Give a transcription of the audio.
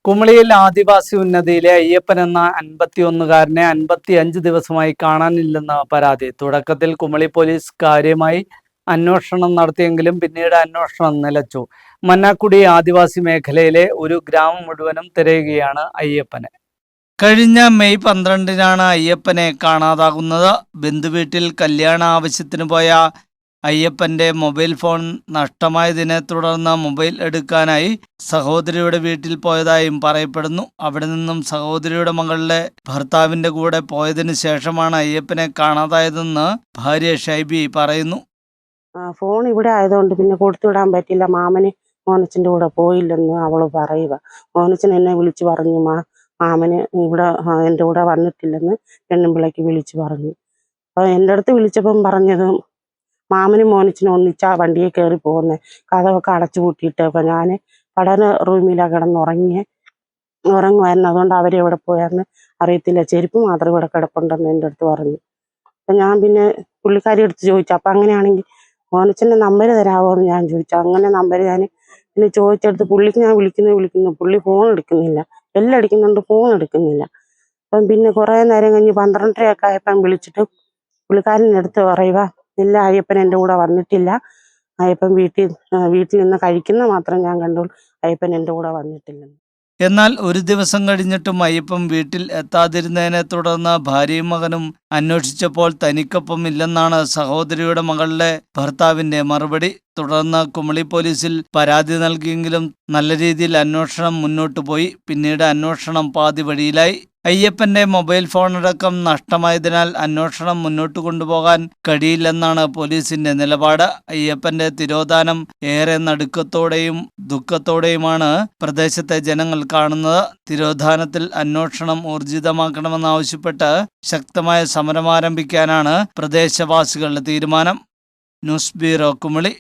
കുമളിയിൽ ആദിവാസി ഉന്നതിയിലെ അയ്യപ്പൻ എന്ന 51കാരനെ 55 ദിവസമായി കാണാനില്ലെന്ന പരാതി. തുടക്കത്തിൽ കുമളി പോലീസ് കാര്യമായി അന്വേഷണം നടത്തിയെങ്കിലും പിന്നീട് അന്വേഷണം നിലച്ചു. മന്നാക്കുടി ആദിവാസി മേഖലയിലെ ഒരു ഗ്രാമം മുഴുവനും തിരയുകയാണ് അയ്യപ്പനെ. കഴിഞ്ഞ മെയ് 12-നാണ് അയ്യപ്പനെ കാണാതാകുന്നത്. ബന്ധുവീട്ടിൽ കല്യാണ ആവശ്യത്തിന് പോയ അയ്യപ്പന്റെ മൊബൈൽ ഫോൺ നഷ്ടമായതിനെ തുടർന്ന് മൊബൈൽ എടുക്കാനായി സഹോദരിയുടെ വീട്ടിൽ പോയതായും പറയപ്പെടുന്നു. അവിടെ നിന്നും സഹോദരിയുടെ മകളുടെ ഭർത്താവിന്റെ കൂടെ പോയതിനു ശേഷമാണ് അയ്യപ്പനെ കാണാതായതെന്ന് ഭാര്യ ഷൈബി പറയുന്നു. ഫോൺ ഇവിടെ ആയതുകൊണ്ട് പിന്നെ കൊടുത്തുവിടാൻ പറ്റില്ല. മാമന് മോനച്ചൻ്റെ കൂടെ പോയില്ലെന്ന് അവള് പറയുക. മോനച്ചൻ എന്നെ വിളിച്ചു പറഞ്ഞു, മാമന് ഇവിടെ എൻ്റെ കൂടെ വന്നിട്ടില്ലെന്ന് പെണ്ണുമ്പിളയ്ക്ക് വിളിച്ചു പറഞ്ഞു. അപ്പോൾ എൻ്റെ അടുത്ത് വിളിച്ചപ്പം പറഞ്ഞത് മാമനും മോനച്ചനും ഒന്നിച്ചാ വണ്ടിയെ കയറി പോകുന്നത്, കഥവൊക്കെ അടച്ചു പൂട്ടിയിട്ട്. അപ്പം ഞാൻ പഠന റൂമിലാണ് ഉറങ്ങുമായിരുന്നു. അതുകൊണ്ട് അവരെവിടെ പോയാന്ന് അറിയത്തില്ല. ചെരുപ്പ് മാത്രം ഇവിടെ കിടപ്പുണ്ടെന്ന് എൻ്റെ അടുത്ത് പറഞ്ഞു. അപ്പം ഞാൻ പിന്നെ പുള്ളിക്കാരി എടുത്ത് ചോദിച്ചു, അപ്പം അങ്ങനെയാണെങ്കിൽ മോനച്ചൻ്റെ നമ്പർ തരാമോ എന്ന് ഞാൻ ചോദിച്ചു. അങ്ങനെ നമ്പർ ഞാൻ പിന്നെ ചോദിച്ചെടുത്ത് പുള്ളിക്ക് ഞാൻ വിളിക്കുന്നു, പുള്ളി ഫോൺ എടുക്കുന്നില്ല. എല്ലാം അടിക്കുന്നുണ്ട്, ഫോൺ എടുക്കുന്നില്ല. അപ്പം പിന്നെ കുറേ നേരം കഴിഞ്ഞ് 12:30 ആയപ്പം വിളിച്ചിട്ട് പുള്ളിക്കാരൻ്റെ അടുത്ത് പറയുക, ഇല്ല, അയ്യപ്പൻ എൻ്റെ കൂടെ വന്നിട്ടില്ല. അയ്യപ്പൻ വീട്ടിൽ നിന്ന് കഴിക്കുന്ന മാത്രം ഞാൻ കണ്ടോളൂ, അയ്യപ്പൻ എൻ്റെ കൂടെ വന്നിട്ടില്ലെന്ന്. എന്നാൽ ഒരു ദിവസം കഴിഞ്ഞിട്ടും അയ്യപ്പൻ വീട്ടിൽ എത്താതിരുന്നതിനെ തുടർന്ന് ഭാര്യയും മകനും അന്വേഷിച്ചപ്പോൾ തനിക്കൊപ്പം ഇല്ലെന്നാണ് സഹോദരിയുടെ മകളുടെ ഭർത്താവിന്റെ മറുപടി. തുടർന്ന് കുമളി പോലീസിൽ പരാതി നൽകിയെങ്കിലും നല്ല രീതിയിൽ അന്വേഷണം മുന്നോട്ടു പോയി. പിന്നീട് അന്വേഷണം പാതി വഴിയിലായി. അയ്യപ്പന്റെ മൊബൈൽ ഫോണടക്കം നഷ്ടമായതിനാൽ അന്വേഷണം മുന്നോട്ട് കൊണ്ടുപോകാൻ കഴിയില്ലെന്നാണ് പോലീസിന്റെ നിലപാട്. അയ്യപ്പന്റെ തിരോധാനം ഏറെ നടുക്കത്തോടെയും ദുഃഖത്തോടെയുമാണ് പ്രദേശത്തെ ജനങ്ങൾ കാണുന്നത്. തിരോധാനത്തിൽ അന്വേഷണം ഊർജിതമാക്കണമെന്നാവശ്യപ്പെട്ട് ശക്തമായ സമരം ആരംഭിക്കാനാണ് പ്രദേശവാസികളുടെ തീരുമാനം. News bureau, Kumily.